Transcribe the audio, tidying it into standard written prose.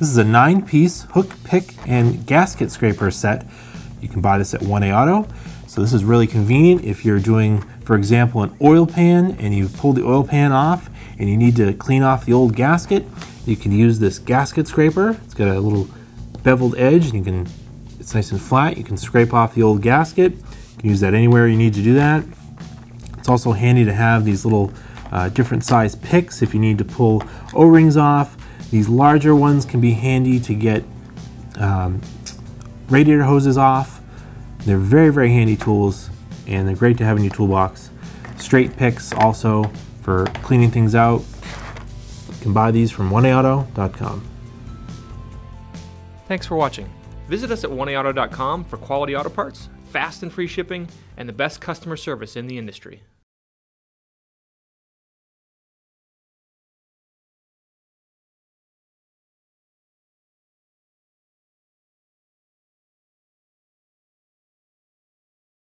This is a 9-piece hook, pick, and gasket scraper set. You can buy this at 1A Auto. So this is really convenient if you're doing, for example, an oil pan and you've pulled the oil pan off and you need to clean off the old gasket. You can use this gasket scraper. It's got a little beveled edge and it's nice and flat. You can scrape off the old gasket. You can use that anywhere you need to do that. It's also handy to have these little different size picks if you need to pull O-rings off. These larger ones can be handy to get radiator hoses off. They're very, very handy tools, and they're great to have in your toolbox. Straight picks also for cleaning things out. You can buy these from 1aauto.com. Thanks for watching. Visit us at 1aauto.com for quality auto parts, fast and free shipping, and the best customer service in the industry.